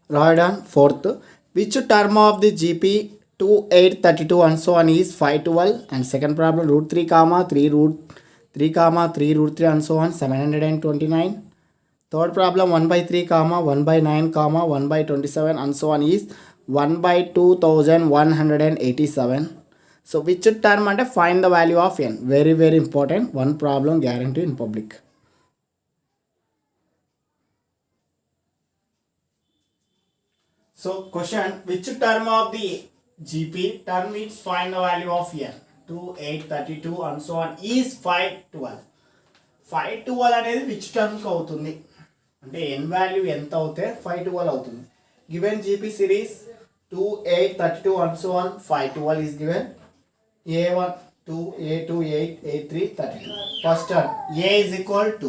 Right on fourth. Which term of the GP 2832 and so on is 512? And second problem root 3 comma 3 root 3 comma 3 root 3 and so on 729. Third problem 1 by 3 comma 1 by 9 comma 1 by 27 and so on is 1 by 2187. So which term and find the value of n? Very important. One problem guaranteed in public. So question, which term of the GP term is find the value of n? 2, 8, 32 and so on is 512. 512 అనేది which term కి అవుతుంది అంటే n value ఎంత అవుతే 512 అవుతుంది. Given GP series 2, 8, 32 and so on 512 is given. A1 2, A2 8, A3 32. First term A is equal to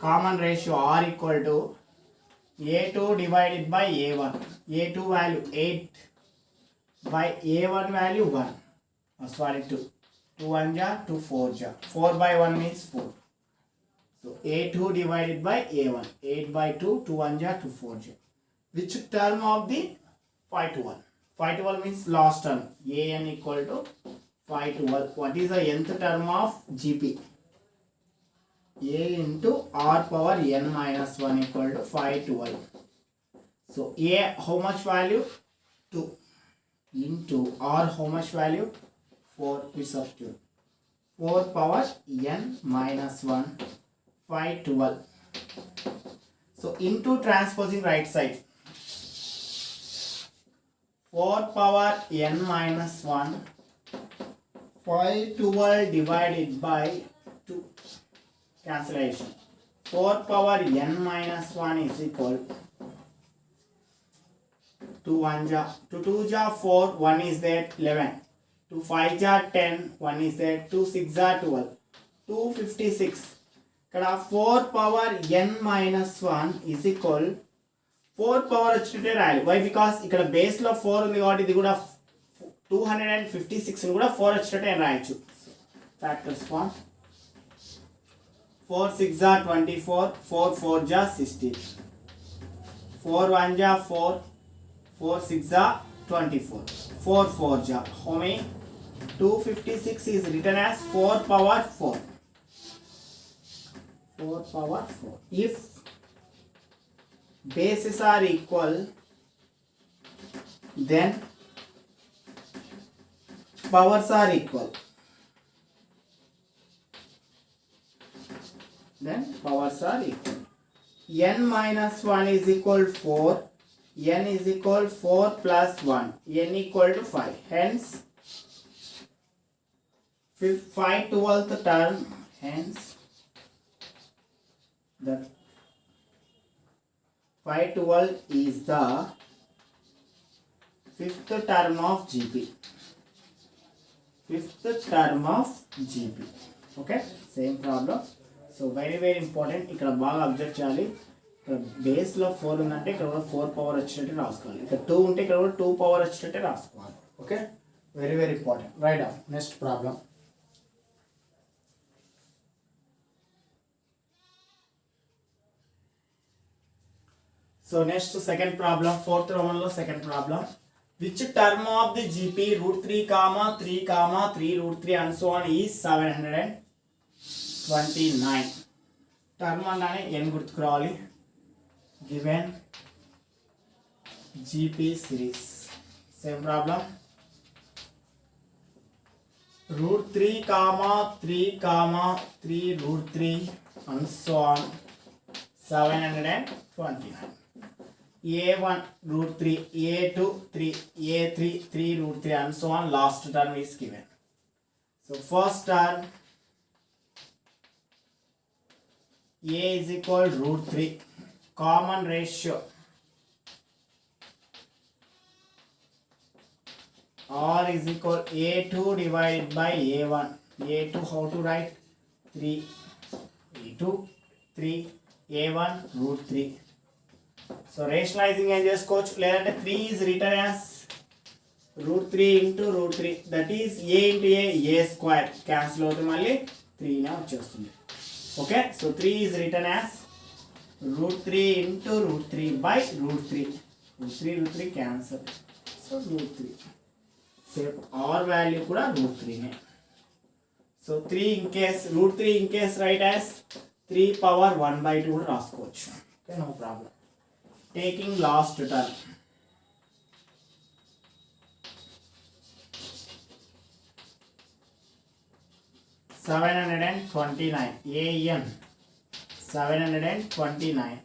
common ratio R equal to A2 divided by A1. A2 value 8 by A1 value 1. Oh, sorry 2. 2 1 ja, 2 4 ja. 4 by 1 means 4. So A2 divided by A1. 8 by 2, 2 1 ja, 2 4 ja. Which term of the 512? 512 means last term. An equal to 512. What is the nth term of GP? A into R power n minus 1 equal to 512. So A how much value? 2 into R how much value? 4. We substitute 4 power n minus 1 512. So into transposing right side 4 power n minus 1 512 divided by 2. Cancellation. 4 power n minus 1 is equal to 1 ja, to 2 ja 4, 1 is there 11, to 5 ja 10, 1 is there, 2 6 ja 12, 256. ఇక్కడ 4 power n minus 1 is equal 4 power వచ్చినట్టే రాయాలి. Why because ఇక్కడ base లో 4 ఉంది కాబట్టి ఇది కూడా 256 కూడా 4 వచ్చినట్టే రాయొచ్చు. Factors form 4 6 ja 24, 4 4 ja 16, 4 1 ja 4, 4 6 ja 24, 4 4 ja how many? 256 is written as 4 power 4. 4 power 4. If bases are equal, then powers are equal. Then powers are equal. N minus 1 is equal 4. N is equal 4 plus 1. N equal to 5. Hence 512th term. Hence the 512 is the 5th term of GP. 5th term of GP. Okay, same problem. So very important. ఇక్కడ బాగా observe చేయాలి. ఇక్కడ base లో 4 ఉందంటే ఇక్కడ కూడా 4 power వచ్చినట్టు రాసుకోవాలి. ఇక్కడ 2 ఉంటే ఇక్కడ కూడా 2 పవర్ వచ్చినట్టు రాసుకోవాలి. Okay, very important. Right down. Next problem. So next second problem, fourth Roman lo second problem. Which term of the GP root 3 comma 3 comma 3 root 3 and so on is 729. Term అనగానే n గుర్తుకు రావాలి. Given GP series. Same problem. Root 3 comma 3 comma 3 root 3 and so on 729. A1 root 3, A2 3, A3 3 root 3 and so on. Last term is given. So first term A is equal root 3. Common ratio R is equal A2 divided by A1. A2 how to write? 3. A2 3, A1 root 3. So rationalizing and just coach later 3 is written as root 3 into root 3, that is a into a square cancel out malli 3 na vachesthundi. Okay, so 3 is written as root 3 into root 3 by root 3. root 3 cancel. So root 3. Same r value kuda root 3 ne. So 3 in case root 3 in case write as 3 power 1 by 2 kuda raskochu. Okay, no problem. Taking last term. 729 an 729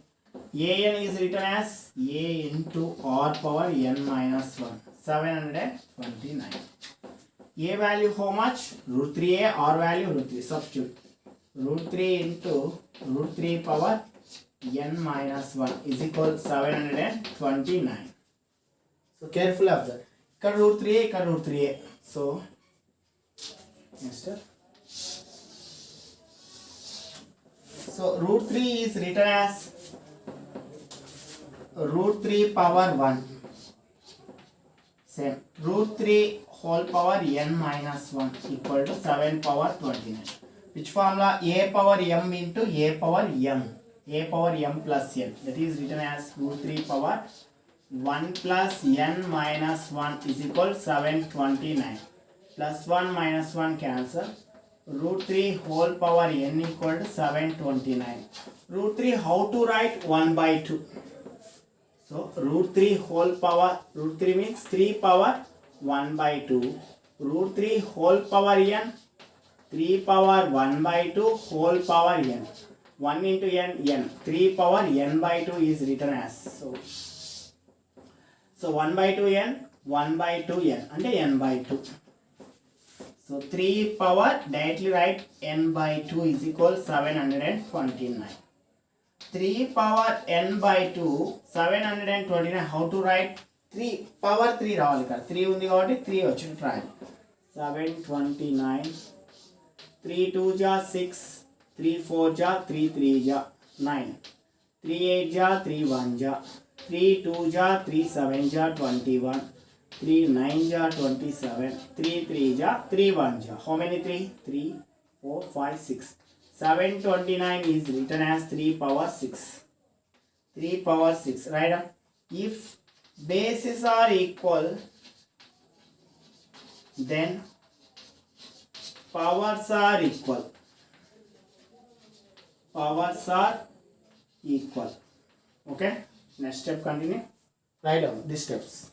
an is written as a into r power n minus 1 729 a value how much root 3a r value root 3 substitute root 3 into root 3 power n minus 1 is equal 729. So careful observe ikkada root 3a ikkada root 3a. So next step. So root 3 is written as root 3 power 1. Same. Root 3 whole power n minus 1 equal to 7 power 29. Which formula? A power m into a power m. A power m plus n. That is written as root 3 power 1 plus n minus 1 is equal 729. Plus 1 minus 1 cancel. Root 3 whole power n equal to 729. Root 3 how to write 1 by 2. So root 3 whole power, root 3 means 3 power 1 by 2. Root 3 whole power n, 3 power 1 by 2 whole power n. 1 into n, n. 3 power n by 2 is written as. So 1 by 2 n, 1 by 2 n. And n by 2. So 3 power directly write n by 2 is equal 729. 3 power n by 2 729 how to write 3 power 3 రావాలి కదా 3 ఉంది కాబట్టి 3 వచ్చి try 729 3 2 ja 6 3 4 ja 3 3 ja 9 3 8 ja 3 1 ja 3 2 ja 3 7 ja 21 3 9 ja 27 3 3 ja 3 1 ja how many 3 3 4 5 6 729 is written as 3 power 6 3 power 6 right. If bases are equal then powers are equal. Powers are equal. Okay, next step continue. Write down these steps.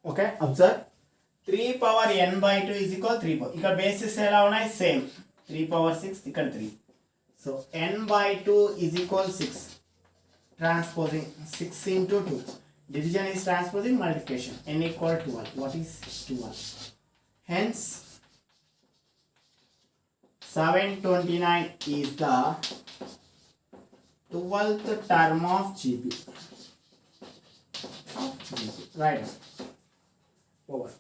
Okay, observe 3 power n by 2 is equal 3 power. ఇక్కడ basis ఎలా ఉన్నాయి same 3 power 6 ఇక్కడ 3. So n by 2 is equal 6. Transposing 6 into 2. Division is transposing multiplication. N equal 12. What is 12? Hence 729 is the 12th term of GP. Right. Over.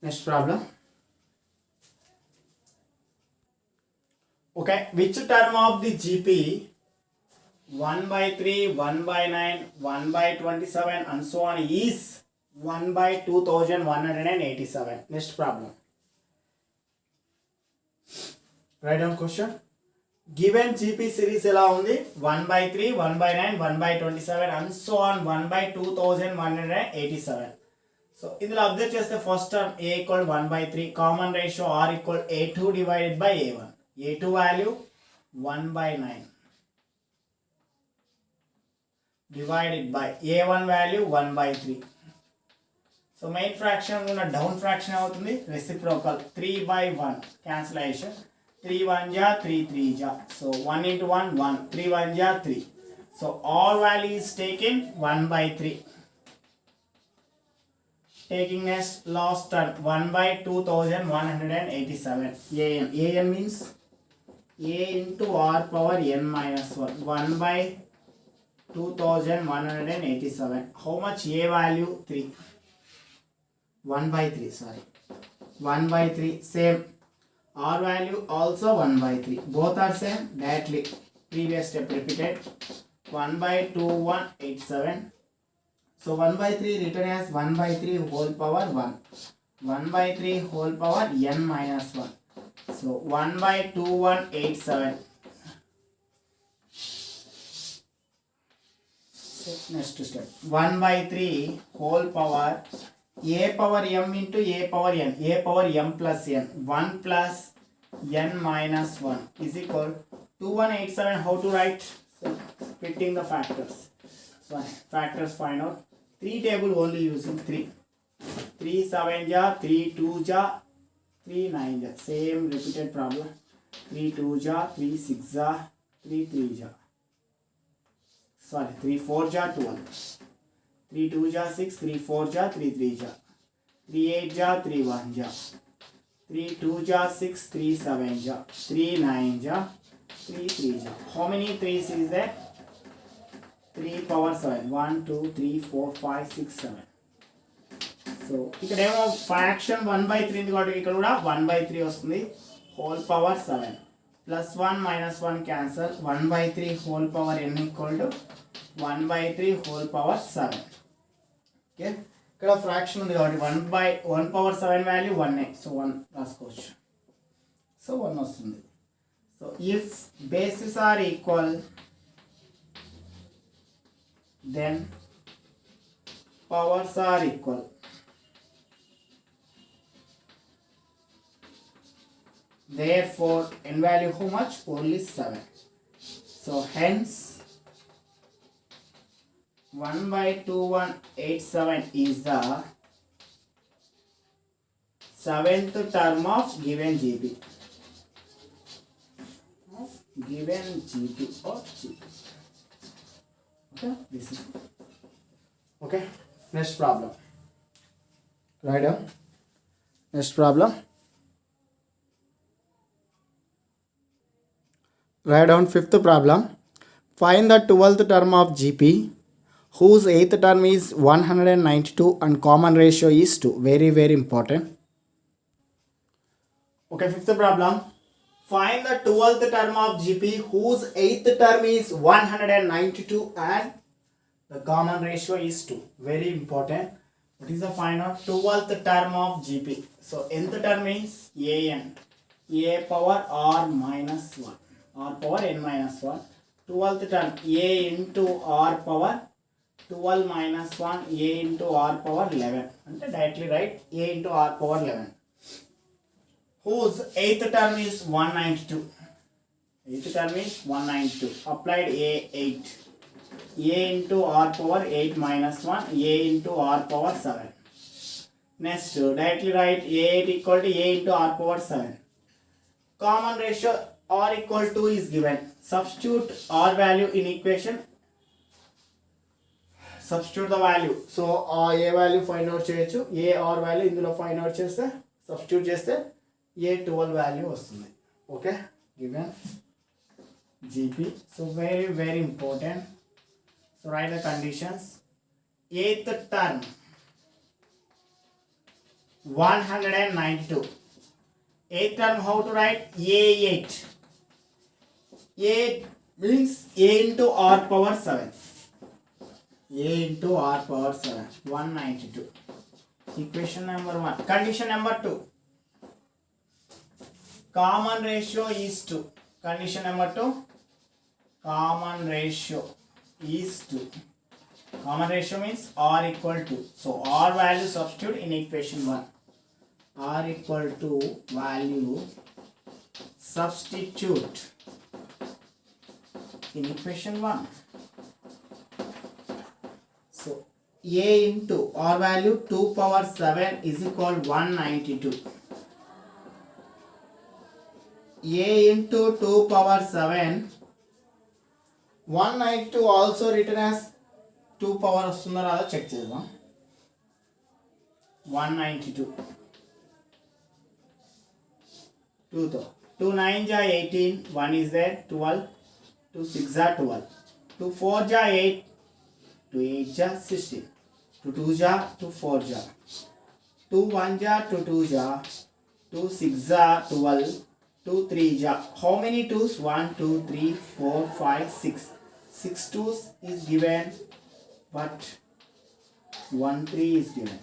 Next problem. Okay, which term of the GP 1 by 3, 1 by 9, 1 by 27 and so on is 1 by 2187? Next problem. Write down question. Given GP series ఎలా ఉంది 1 by 3, 1 by 9, 1 by 27 and so on 1 by 2187. So ఇందులో observe చేస్తే first term a equal 1 by 3 common ratio r equal a2 divided by a1. a2 value 1 by 9 divided by a1 value 1 by 3. So main fraction ఉన్న down fraction అవుతుంది reciprocal 3 by 1 cancellation 3 1 ja 3 3 ja. So 1 into 1 1 3 1 ja 3. So all value is taken 1 by 3. Taking next last term 1 by 2187 an means a into r power n minus 1 1 by 2187. How much a value 3 1 by 3 sorry 1 by 3 same r value also 1 by 3 both are same directly previous step repeated 1 by 2187. So 1 by 3 written as 1 by 3 whole power 1. 1 by 3 whole power n minus 1. So 1 by 2187. So next step. 1 by 3 whole power a power m into a power n. A power m plus n. 1 plus n minus 1 is equal to 2187. How to write? So splitting the factors. So factors find out. 3 table only using 3. 3 7 ja, 3 2 ja, 3 9 ja. Same repeated problem. 3 2 ja, 3 6 ja, 3 3 ja. Sorry, 3 4 ja, 12. 3 2 ja, 6, 3 4 ja, 3 3 ja. 3 8 ja, 3 1 ja. 3 2 ja, 6, 3 7 ja. 3 9 ja, 3 3 ja. How many 3's is there? 3 power 7. 1 2 3 4 5 6 7. So ఇక్కడ ఏమో fraction 1 by 3 ఉంది కాబట్టి ఇక్కడ కూడా 1 by 3 వస్తుంది. Whole power 7 plus 1 minus 1 cancel. 1 by 3 whole power n equal to 1 by 3 whole power 7. Okay, ఇక్కడ fraction ఉంది కాబట్టి 1 power 7 వాల్యూ 1 సో 1 రాసుకోవచ్చు. సో 1 వస్తుంది. So if bases are equal then powers are equal. Therefore n value how much? Only 7. So hence 1 by 2187 is the 7th term of given GP. Given GP or GP. Okay, this is okay. Next problem. Write down. Next problem. Write down 5th problem. Find the 12th term of GP whose 8th term is 192 and common ratio is 2. Very very important. Okay, 5th problem. Find the 12th term of GP whose 8th term is 192 and the common ratio is 2. Very important. What is the find out 12th term of GP? So nth term means an. A power r minus 1. R power n minus 1. 12th term a into r power 12 minus 1 a into r power 11. And directly write a into r power 11. Whose 8th term is 192. 8th term is 192. Applied a 8. A into r power 8 minus 1. A into r power 7. Next, directly write a8 equal to a into r power 7. Common ratio r equal to is given. Substitute r value in equation. Substitute the value. So a value find out cheyochu. A r value ఇందులో find out చేస్తే substitute చేస్తే a12 value వస్తుంది. Okay, given GP. So very very important. So write the conditions. 8th term 192. 8th term how to write? A8. A means a into r power 7. A into r power 7. 192. Equation number 1. Condition number 2. Common ratio is 2. Condition number 2. Common ratio is 2. Common ratio means r equal to. So r value substitute in equation 1. R equal to value substitute in equation 1. So a into r value 2 power 7 is equal 192. A into 2 power 7 192 also written as 2 power వస్తుందో రాదో check చేద్దాం. 192 2 తో 2 9 ja 18 1 is there 12 2 6 ja 12 2 4 ja 8 2 8 ja 16 2 2 ja 2 4 ja 2 1 ja 2 2 ja 2 6 ja 12 2 3 ja. How many 2's? 1 2 3 4 5 6. 6 2's is given, but 1 3 is given.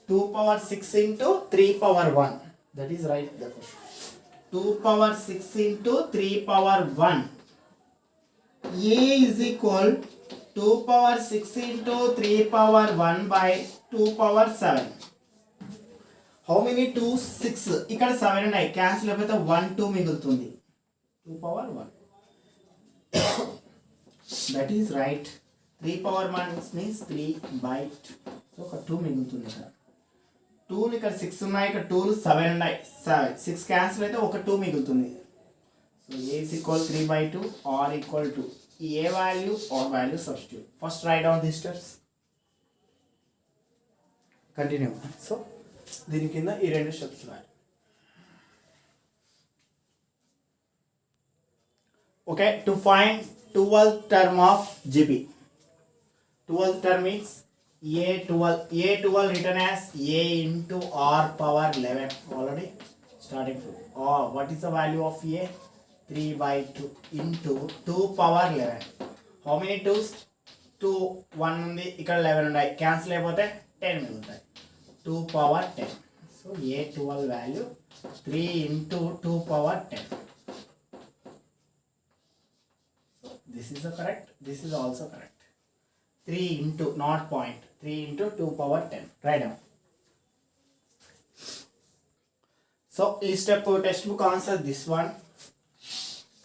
2 power 6 into 3 power 1. That is right the question. 2 power 6 into 3 power 1. A is equal 2 power 6 into 3 power 1 by 2 power 7. How many 2? 6. ఇక్కడ 7 ఉన్నాయి. Cancel అయిపోతే 1 2 మిగులుతుంది. 2 power 1. That is right. 3 power 1 means 3 by 2. So ఒక 2 మిగులుతుంది ఇక్కడ. 2 ఇక్కడ 6 ఉన్నాయి, ఇక్కడ 2 7 ఉన్నాయి. 6 క్యాన్సిల్ అయితే ఒక 2 మిగులుతుంది. So A is equal 3 by 2 or equal to A value or value substitute. First write down these steps. Continue. So దీని కింద ఈ రెండు స్టెప్స్ రాయాలి. Okay, to find 12th term of GP. 12th term is A12 written as A into R power 11 already starting to. Or what is the value of A? 3 by 2 into 2 power 11. How many 2s? 2 1 ఉంది, ఇక్కడ 11 ఉన్నాయి. Cancel అయిపోతే 10 మిగులుతాయి. 2 power 10. So A12 value 3 into 2 power 10. So this is the correct. This is also correct. 3 into not point. 3 into 2 power 10. Write down. So each step textbook answer this one.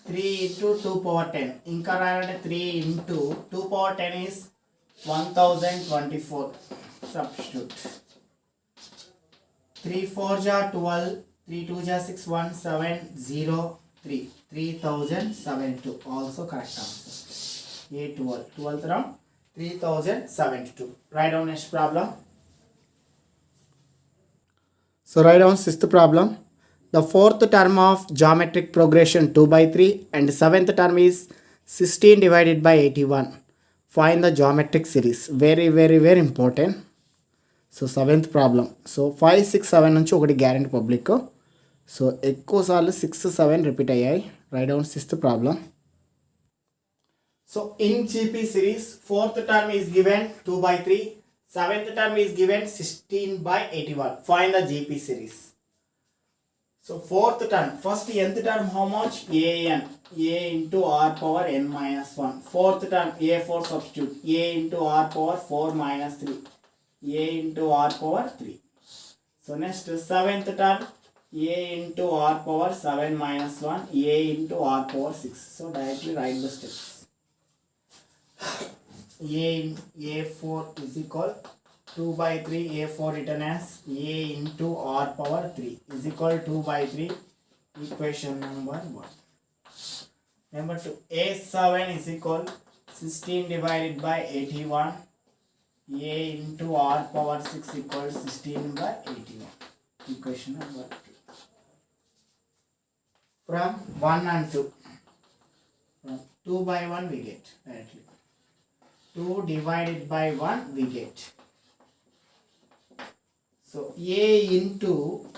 3 into 2 power 10. Inka rayalante 3 into 2 power 10 is 1024. Substitute. 3 4 ja 12. 3 2 ja 6 1 7 0 3. 3072. Also correct answer. A12. 12th round 3072. Write down next problem. So write down 6th problem. The 4th term of geometric progression 2 by 3 and 7th term is 16 divided by 81. Find the geometric series. Very important. So 7th problem. So 5 6 7 నుంచి ఒకటి guarantee public. So ఎక్కువ సార్లు 6 7 repeat అయ్యాయి. Right down 6th problem. So in GP series 4th term is given 2 by 3, 7th term is given 16 by 81. Find the GP series. So 4th term, first nth term how much? A into R power n minus 1. 4th term A4 substitute. A into R power 4 minus 3. A into R power 3. So next 7th term A into R power 7 minus 1. A into R power 6. So directly write the steps. A4 is equal 2 by 3. A4 written as A into R power 3 is equal 2 by 3. Equation number 1. Number 2. A7 is equal 16 divided by 81. A into R power 6 equals 16 by 81. Equation number 2. From 1 and 2. From 2 by 1 we get directly. 2 divided by 1 we get. So A into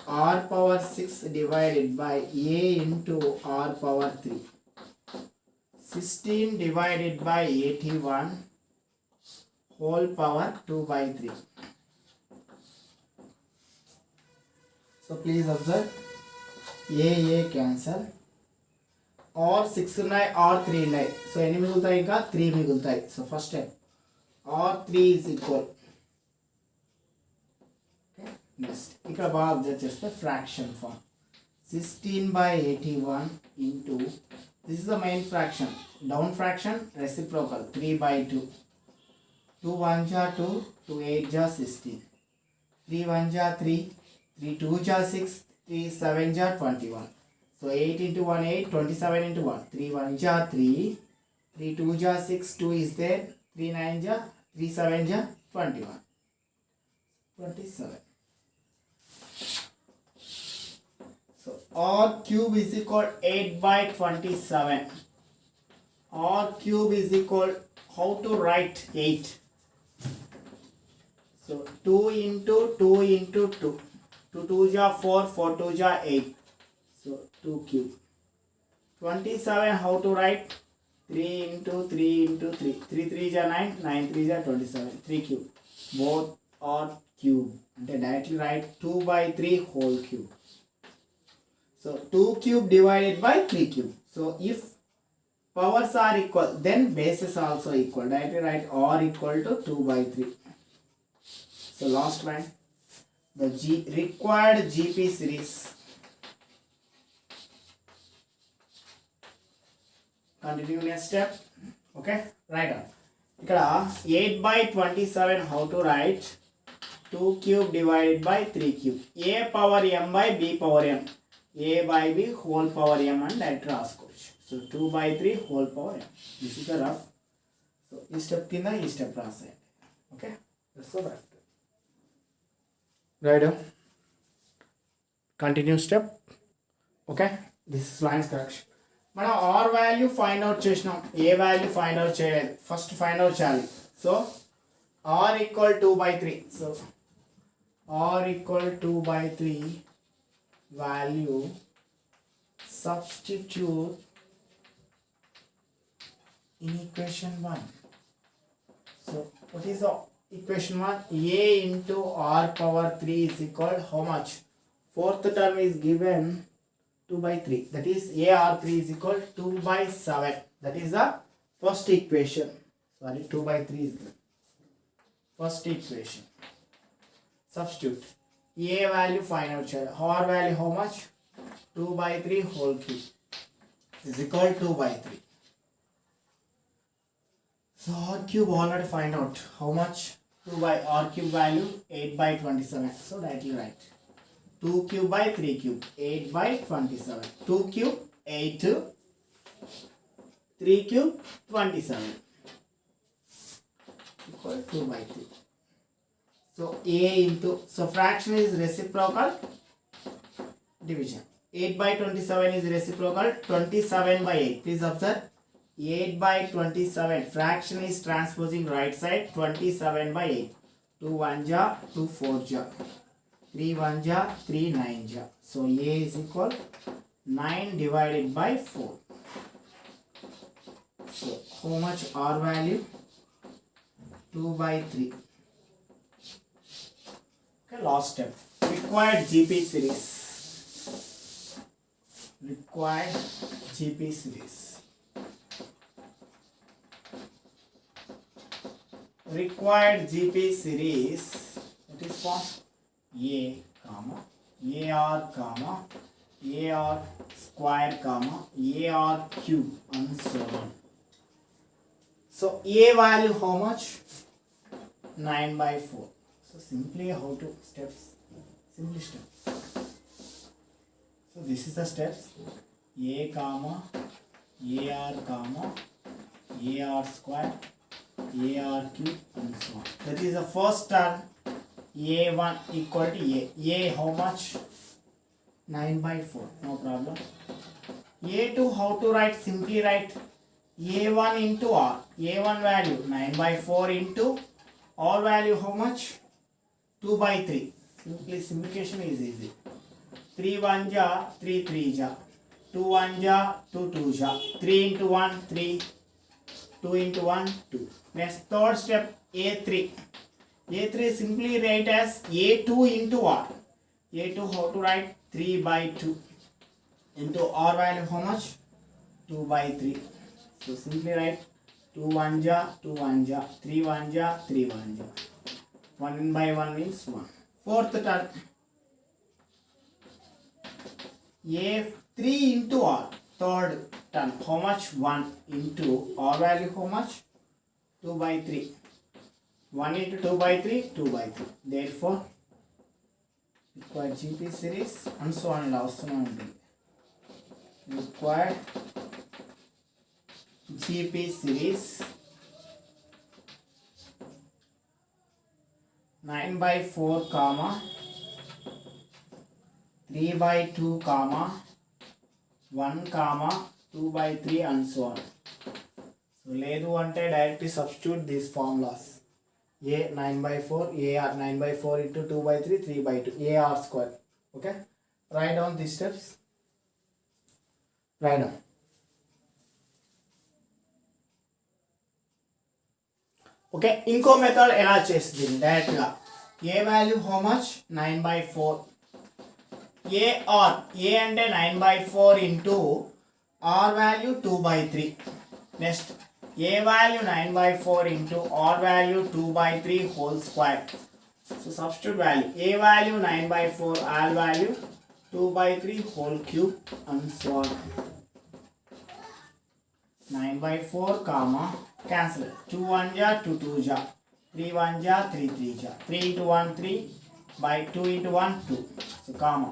R power 6 divided by A into R power 3. 16 divided by 81 whole power 2 by 3. So please observe. A cancel. Or 6 ఉన్నాయి or 3 ఉన్నాయి. So ఎన్ని మిగులుతాయి? ఇంకా 3 మిగులుతాయి. So first step or 3 is equal. Next ఇక్కడ బాగా observe చేస్తే fraction form 16 by 81 into this is the main fraction, down fraction reciprocal 3 by 2. 2 1 ja 2, 2 8 ja 16, 3 1 ja 3, 3 2 ja 6, 3 7 ja 21. So 8 into 1 8, 27 into 1, 3 1 ja 3, 3 2 ja 6, 2 is there, 3 9 ja, 3 7 ja 21, 27. So R cube is equal 8 by 27. R cube is equal, how to write 8? So 2 into 2 into 2. 2 2 ja 4, 4 2 ja 8. So 2 cube. 27 how to write? 3 into 3 into 3. 3 3 is 9, 9 3 is 27. 3 cube. Both are cube. And directly write 2 by 3 whole cube. So 2 cube divided by 3 cube. So if powers are equal, then bases also equal. Directly write r equal to 2 by 3. So last line, the required GP series. Continue next step. Okay, write down. ఇక్కడ 8 by 27 how to write? 2 cube divided by 3 cube. A power m by b power m. A by b whole power m and that రాసుకోవచ్చు. So 2 by 3 whole power m. This is the rough. So ఈ step కింద ఈ step రాసేయండి. Okay, that's the rough. Right down. Continue step. Okay, this is lines correction. మనం R value find out చేసినాం, A value find out చేయలేదు, first find out చేయాలి. So R equal 2 by 3. So R equal 2 by 3 value substitute in equation 1. So what is the equation 1? A into r power 3 is equal how much? Fourth term is given 2 by 3. That is AR3 is equal 2 by 7. That is the first equation. Sorry, 2 by 3 is given. First equation. Substitute. A value find out. R value how much? 2 by 3 whole cube is equal 2 by 3. So R cube already find out. How much? 2 by R cube value 8 by 27. So directly write. 2 cube by 3 cube, 8 by 27. 2 cube, 8. 3 cube, 27. Equal 2 by 3. So A into, so fraction is reciprocal division. 8 by 27 is reciprocal 27 by 8. Please observe. 8 by 27. Fraction is transposing right side 27 by 8. 2 1 ja, 2 4 ja. 3 1 ja, 3 9 ja. So A is equal 9 divided by 4. So how much R value? 2 by 3. Okay, last step. Required GP series. Required GP series. Required GP series. What is for? A comma AR comma AR square comma AR cube and so on. So A value how much? 9 by 4. So simply how to steps? Simply steps. So this is the steps. A comma AR comma AR square AR cube and so on. That is the first term. A1 equal to A. A how much? 9 by 4. No problem. A2 how to write? Simply write A1 into R. A1 value 9 by 4 into R value how much? 2 by 3. Simply simplification is easy. 3 1 ja, 3 3 ja. 2 1 ja, 2 2 ja. 3 into 1, 3. 2 into 1, 2. Next third step A3. A3 simply write as A2 into R. A2 how to write? 3 by 2 into R value how much? 2 by 3. So simply write 2 1 ja, 2 1 ja, 3 1 ja, 3 1 ja. 1 by 1 means 1. Fourth term. A3 into R. Third term. How much? 1 into R value how much? 2 by 3. 1 into 2 by 3, 2 by 3. Therefore, required GP series and so on. Required GP series 9 by 4 comma 3 by 2 comma 1 comma 2 by 3 and so on. So ledu ante directly substitute these formulas. A 9 by 4, AR 9 by 4 into 2 by 3, 3 by 2, AR square. Okay, write down these steps. Write down. Okay, ఇంకో method ఎలా చేస్తుంది డైరెక్ట్గా. A value how much 9/4. A R A అంటే 9/4 into R value 2/3. Next A value 9/4 into R value 2/3 whole square. So substitute value A value 9/4 R value 2/3 whole cube and so on. 9/4 comma cancel. 2 1 ja 2 2 ja 3 1 ja 3 3 ja 3 into 1 3 by 2 into 1 2. So comma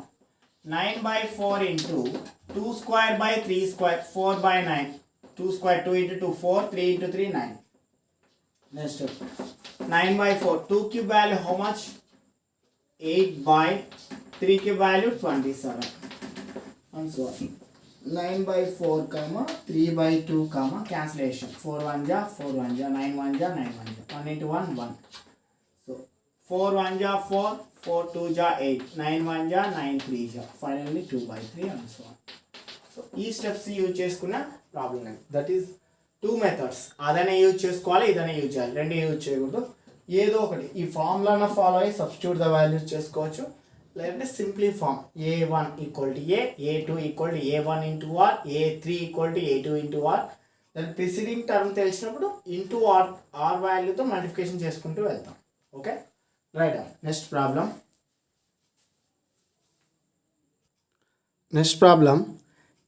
9/4 into 2 square by 3 square 4 by 9. 2 square 2 into 2 4 3 into 3 9. Next step 9/4 2 cube value how much 8/3 cube value 27 and so on. 9/4 comma 3/2 comma cancellation 4 1 ja 4 1 ja 9 1 ja 9 1 ja 1 into 1 1. So 4 1 ja 4 4 2 ja 8 9 1 ja 9 3 ja finally 2/3 and so on. So ఈ steps use చేసుకున్న problem లేదు. That is 2 methods. అదనే use చేసుకోవాలి, ఇదనే use చేయాలి. రెండు use చేయకూడదు. ఏదో ఒకటి ఈ ఫార్ములాను ఫాలో అయ్యి సబ్స్టిట్యూట్ ద వాల్యూస్ చేసుకోవచ్చు. లేదంటే simply form A1 equal to A, A2 equal to A1 into R, A3 equal to A2 into R. దాని ప్రిసీడింగ్ టర్మ్ తెలిసినప్పుడు ఇంటూ ఆర్ వాల్యూతో మల్టిప్లికేషన్ చేసుకుంటూ వెళ్తాం. Okay right. Next problem.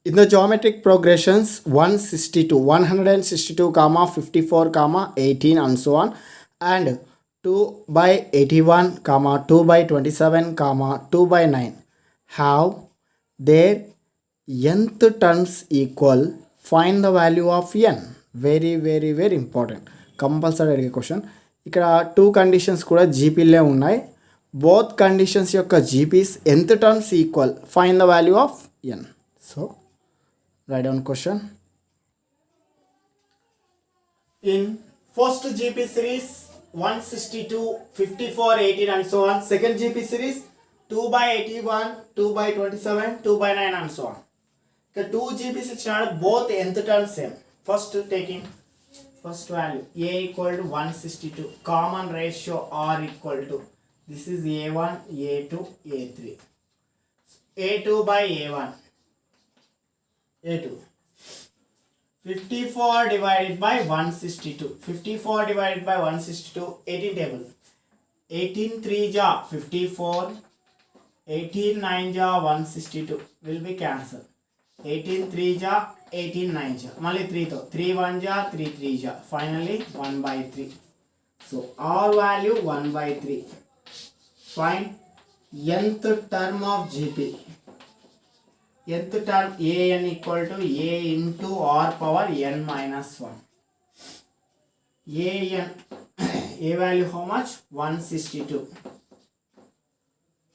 In the geometric progressions 162, 54, 18 and so on, and 2/81, 2/27, 2/9 have their nth terms equal. Find the value of n. Very very very important. Compulsory అడిగే question. ఇక్కడ 2 conditions కూడా జీపీలే ఉన్నాయి. Both conditions యొక్క GPs nth terms equal. Find the value of n. So write down question. In first GP series 162, 54, 18 and so on. Second GP series 2/81, 2/27, 2/9 and so on. The 2 GPs ichinaru both nth terms same. First taking first value a equal to 162. Common ratio r equal to, this is a1, a2, a3. a2 by a1. A2 54 divided by 162. 54 divided by 162 18 table. 18 3 ja 54, 18 9 ja 162 will be cancelled. 18 3 ja 18 9 ja mali 3 to 3 1 ja 3 3 ja finally 1/3. So r value 1/3. Find nth term of GP. nth term an equal to a into r power n minus 1. an a value how much 162.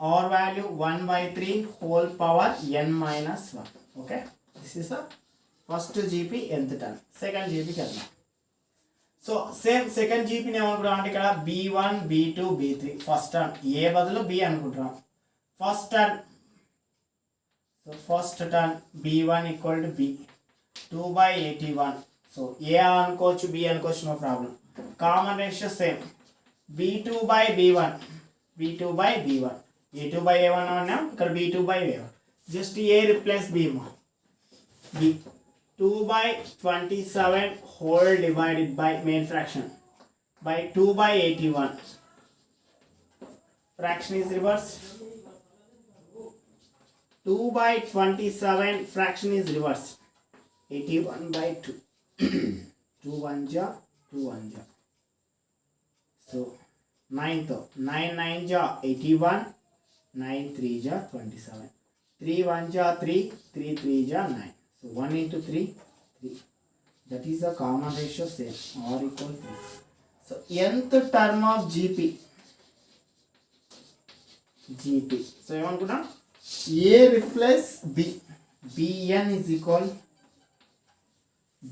r value 1/3 whole power n minus 1. Okay, this is the first GP nth term. Second GP kadna. So same second GP ne anukuntam ante ikkada b1 b2 b3. first term a badalu b anukuntam. First term, so first term b1 equal to b 2/81. So a అనుకోవచ్చు b అనుకోవచ్చు, no problem. Common ratio same b2 by b1, b2 by b1, a2 by a1 అన్నాం, ఇక్కడ b2 by a1. Just a replace b more. b 2/27 whole divided by main fraction by 2/81. Fraction is reversed. 2/27 fraction is reversed. 81/2. 2 1 ja 2 1 ja. So 9 to 9 9 ja 81, 9 3 ja 27. 3 1 ja 3, 3 3 ja 9. So 1 into 3 3. That is the common ratio same, r equal 3. So nth term of GP. So you want to know a replace b. bn is equal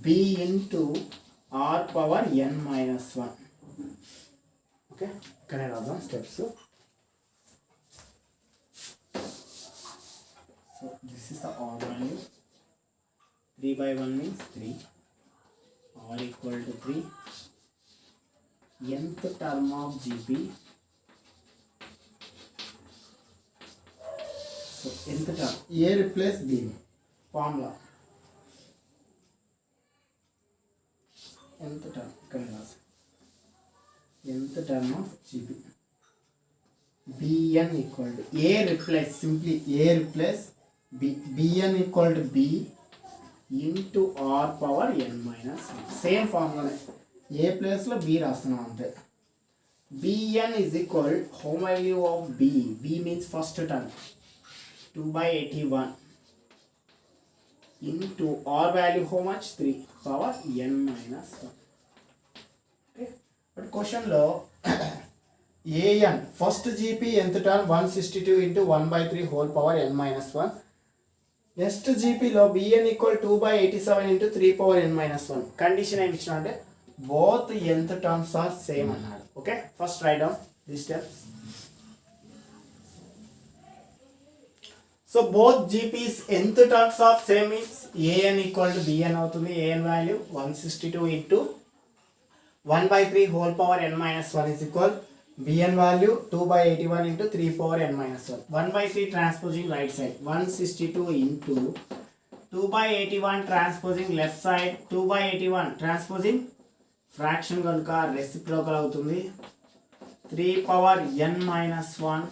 b into r power n minus 1. Okay, can I write down steps? So this is the r value. 3/1 means 3. r equal to 3. nth term of GP. So nth term A replace B formula nth term nth term of GP Bn equal to A replace simply A replace B. Bn equal to B into R power n minus 1. Same formula. A place లో B రాస్తున్నాం అంతే. Bn is equal home value of B. B means first term 2/81 into R value how much 3 power n minus 1. Okay. But question లో An first GP nth term 162 into 1/3 whole power n minus 1. Next GP లో Bn equal 2/87 into 3 power n minus 1. Condition ఏమి ఇచ్చిన అంటే both nth terms are same అన్నాడు. Okay, first write down these steps. So both GP's nth terms of same means An equal to Bn అవుతుంది. An value 162 into 1/3 whole power n minus 1 is equal Bn value 2/81 into 3 power n minus 1. 1/3 transposing right side 162 into 2/81 transposing left side 2/81 transposing fraction కనుక reciprocal అవుతుంది 3 power n minus 1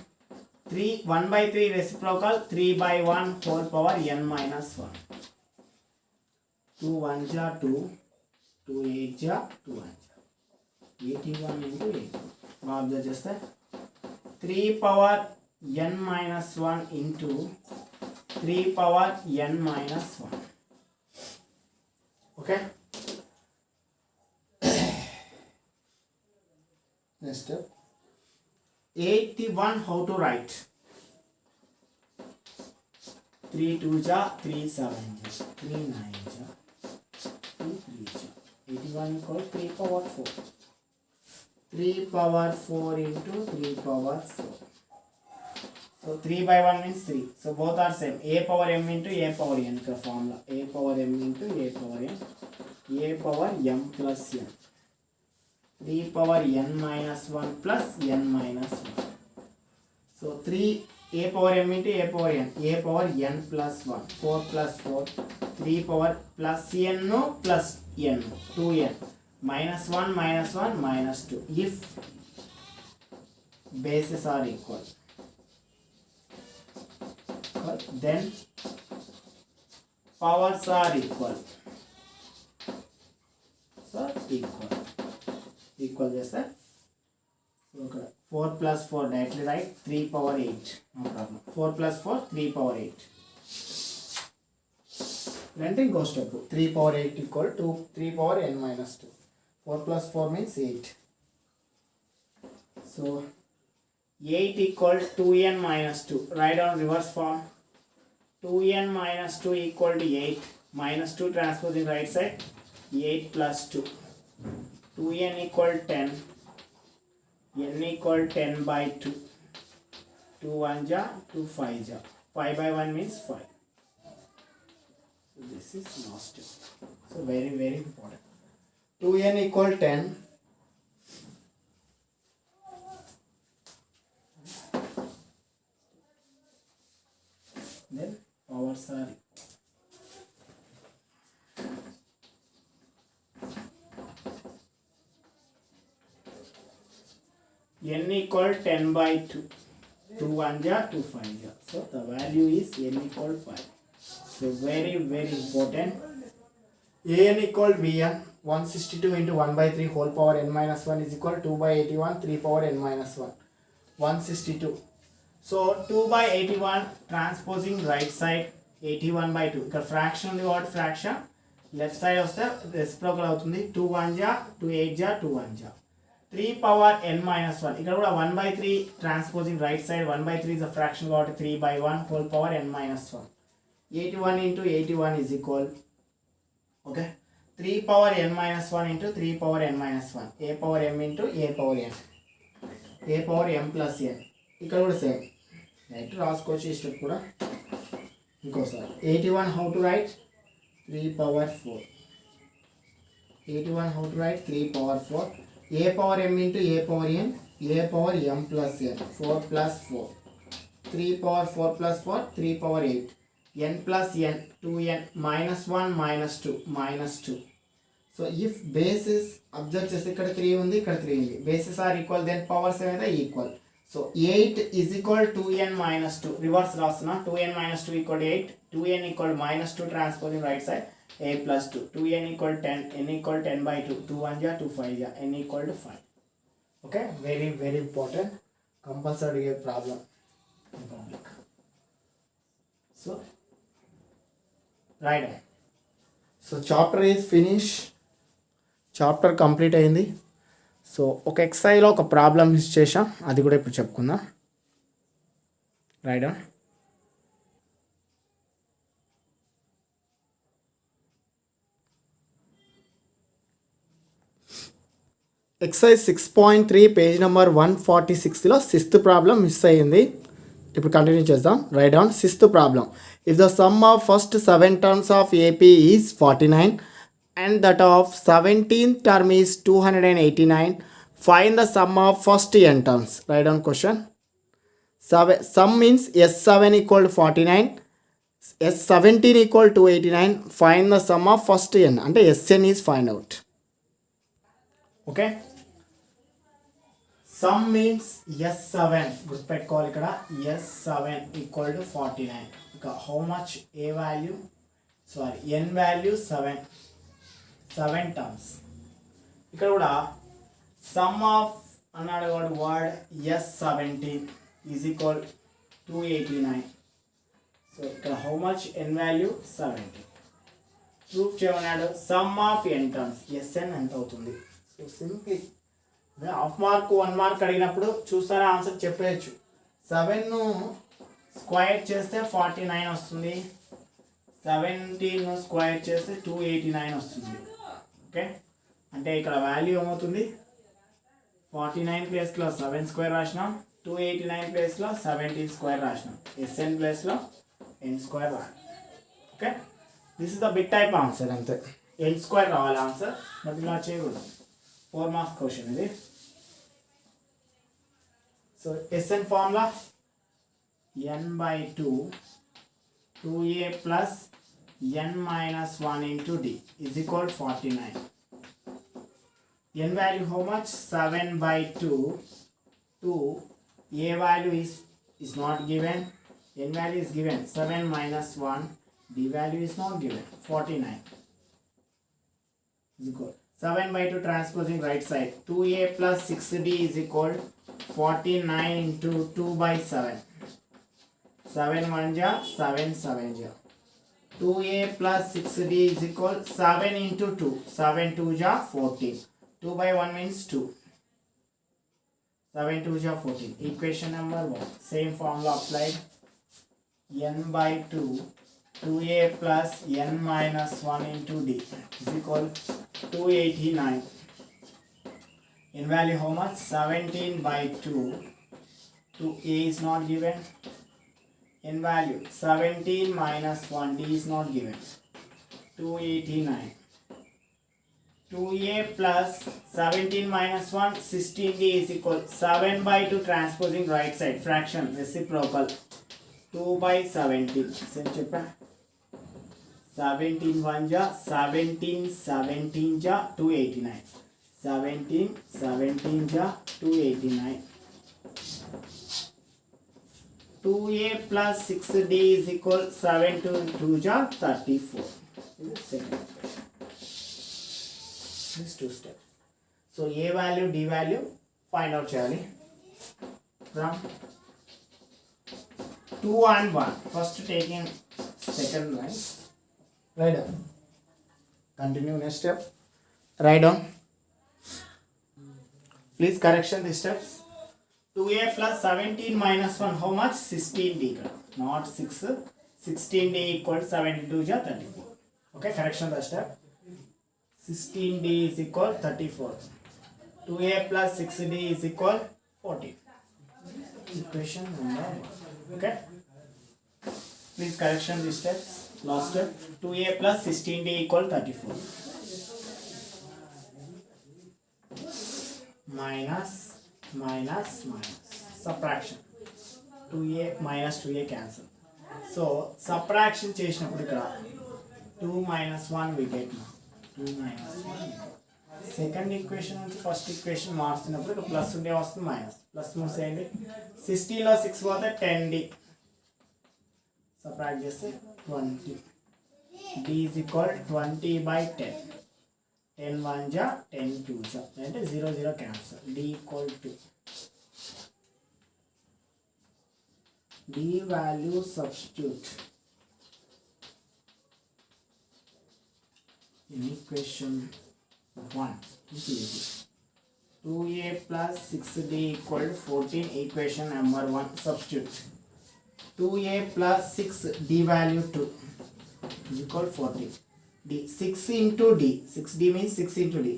1/3 reciprocal 3/1 whole power n minus 1 2 1 ja 2 2 8 ja 2 1 81 into 8 observe చేస్తే 3 power n minus 1 into 3 power n minus 1. Okay. Next step 81 how to write 3 2 ja 3 7 ja 3 9 ja 2 3 ja 81 equal 3 power 4 3 power 4 into 3 power 4. So 3/1 means 3. So both are same. A power m into A power n का formula. A power m into A power n. A power m plus n. 3 power n minus 1 plus n minus 1. So 3 A power m into A power n. A power n plus 1. 4 plus 4. 3 power plus n no plus n. 2n. Minus 1 minus 1 minus 2 if bases are equal, then powers are equal. So equal just that. Okay. 4 plus 4 directly write 3 power 8 no problem. 4 plus 4 3 power 8. Then goes to 3 power 8 equal to 3 power n minus 2. 4 plus 4 means 8. So 8 equals 2n minus 2. Write down reverse form. 2n minus 2 equal to 8. Minus 2 transposing right side. 8 plus 2. 2n equal 10. n equal 10 by 2. 2 1 ja, 2 5 ja. 5/1 means 5. So this is last step. So very very important. 2n equal 10. Then powers are n equal 10 by 2. 2 1 ja, 2 5 ja. So the value is n equal 5. So very very important. An equal Bn 162 into 1/3 whole power n minus 1 is equal 2/81 3 power n minus 1 162. So 2/81 transposing right side 81/2 ఇక్కడ fraction ఉంది కాబట్టి fraction left side వస్తే reciprocal అవుతుంది 2 1 ja 2 8 ja 2 1 ja 3 power n minus 1 ఇక్కడ కూడా 1/3 transposing right side 1/3 is a fraction కాబట్టి 3/1 whole power n minus 1 81 into 81 is equal okay 3 power n minus 1 into 3 power n minus 1 a power m into a power n a power m plus n ఇక్కడ కూడా same right రాసుకోవచ్చు ఈ step కూడా ఇంకోసారి 81 how to write 3 power 4 81 how to write 3 power 4 a power m into a power n, a power m plus n, 4 plus 4, 3 power 4 plus 4, 3 power 8, n plus n, 2n, minus 1 minus 2 minus 2. So if bases, observe చేస్తే ఇక్కడ 3 ఉంది, ఇక్కడ 3 ఉంది, bases are equal, then powers అనేది equal. So 8 is equal to 2n minus 2, reverse రాస్తున్నా, 2n minus 2 equal to 8, 2n equal minus 2 transposing right side, a plus 2, 2n equal 10, n equal 10 by 2, 2 1 ja, 2 5 ja, n equal to 5. Okay, very very important, compulsory problem in public. So right on. So chapter is finished, chapter complete అయింది. So ఒక ఎక్సైజ్లో ఒక problem miss చేసాం, అది కూడా ఇప్పుడు చెప్పుకుందాం. Right. Exercise 6.3 page number 146లో 6th problem miss అయ్యింది. ఇప్పుడు కంటిన్యూ చేద్దాం. Write down 6th problem. If the sum of first 7 terms of AP is 49 and that of 17th term is 289, find the sum of first n terms. Write down question. Sum means S7 equal to 49, S17 equal to 289, find the sum of first n, and Sn is find out. Okay, sum means S7, good pet call ikkada, S7 equal to 49. How much a value, sorry, n value 7 terms. ఇక్కడ కూడా sum of అన్నాడు word S17 is equal 289. So ఇక్కడ how much N value 70. Proof చేయమన్నాడు. Sum of N terms SN ఎంత అవుతుంది. So simply half mark 1 mark అడిగినప్పుడు చూస్తారా answer చెప్పేయచ్చు. 7ను square చేస్తే 49 వస్తుంది, 17 స్క్వైర్ చేస్తే 289 వస్తుంది. ఓకే, అంటే ఇక్కడ వాల్యూ ఏమవుతుంది, 49 ప్లేస్లో 7 స్క్వేర్ రాసినాం, 289 ప్లేస్లో 17 స్క్వేర్ రాసినాం, ఎస్ఎన్ ప్లేస్లో ఎన్ స్క్వేర్ రాసినాం. Okay, this is the big type answer. అంతే, ఎన్ స్క్వేర్ రావాలి ఆన్సర్, బట్ ఇలా చేయకూడదు. 4 మార్క్స్ క్వశ్చన్ ఇది. So SN formula n/2 2a plus n minus 1 into d is equal to 49. N value how much? 7/2. 2. A value is not given. N value is given. 7 minus 1. D value is not given. 49 is equal. 7/2 transposing right side. 2a plus 6d is equal 49 into 2/7. 7 1 ja, 7 7 ja. 2a plus 6d is equal 7 into 2. 7 2 ja 14. 2/1 means 2. 7 2 ja 14. Equation number 1. Same formula applied. n/2 2a plus n minus 1 into d is equal 289. In value how much? 17/2. 2a is not given. In value 17 minus 1d is not given. 289. 2a plus 17 minus 1 16d is equal 7/2 transposing right side fraction reciprocal 2/17. Same cheppa 17 1 ja 17 17 ja 289. 17 17 ja 289. 2a plus 6d is equal 7 to 2 ja 34. This is second equation. These 2 steps. So a value, d value find out cheyali from 2 and 1. First taking second line. Write down. Continue next step. Write down. Please correction the steps. 2a plus 17 minus 1 how much? 16d. Not 6. 16d equal 72 ja 34. Okay, correction the step. 16d is equal 34. 2a plus 6d is equal 14. Equation number 1. Okay. Please correction the steps. Last step. 2a plus 16d equal 34. minus minus minus subtraction 2a minus 2a cancel. So subtraction చేసినప్పుడు ఇక్కడ 2 minus 1 we get 2 minus 1. Second equation నుంచి first equation మార్చుతున్నప్పుడు ఇక్కడ plus ఉండే వస్తుంది minus plus move చేయండి 60లో 6 పోతే 10d subtract చేస్తే 20 d is equal 20/10 10 1 ja 10 2 ja అంటే 0 0 cancel d equal to d value substitute in equation 1 is easy. 2a plus 6d equal to 14 equation number 1 substitute 2a plus 6 d value 2 is equal to 14 d 6 into d 6d means 6 into d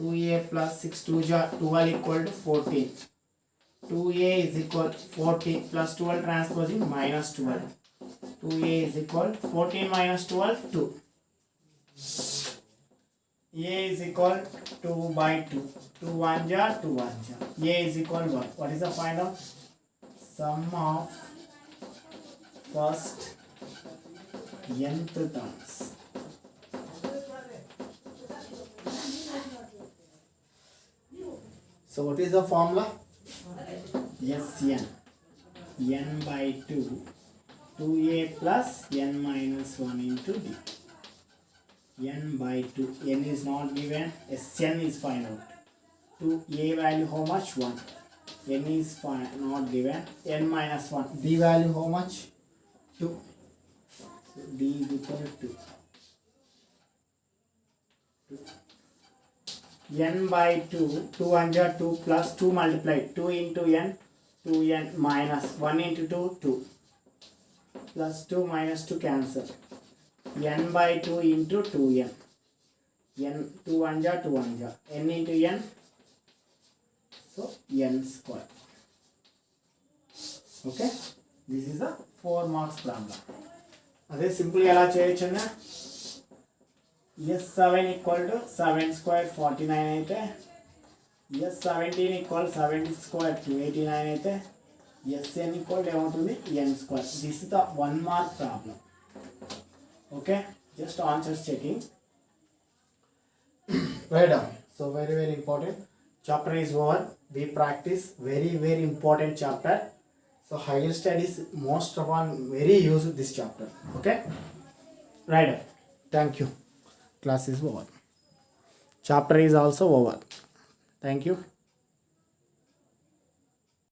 2a plus 6 2 ja 12 equal to 14 2a is equal to 14 plus 12 transposing minus 12 2a is equal to 14 minus 12 2 a is equal to 2/2 2 1 ja 2 1 ja a is equal to 1 what is the final sum of first nth terms so what is the formula Sn n by 2 2a plus n minus 1 into d n by 2 n is not given Sn is find out 2 a value how much 1 n is not given n minus 1 b value how much 2 so d is equal to 2 n by 2 2 1 ja 2 plus 2 multiplied 2 into n 2n minus 1 into 2 2 plus 2 minus 2 cancel n by 2 into 2n n 2 1 ja 2 1 ja n into n so n square okay this is a 4 marks problem అదే simple ఎలా చేయొచ్చు అన్న s7 equal to 7 square 49 అయితే s17 equal 70 square 289 అయితే sn equal ఏమవుతుంది n square this is the 1 mark problem okay just answers checking write down so very very important chapter is over we practice very important chapter so higher studies most of all very use this chapter okay write down thank you class is over chapter is also over thank you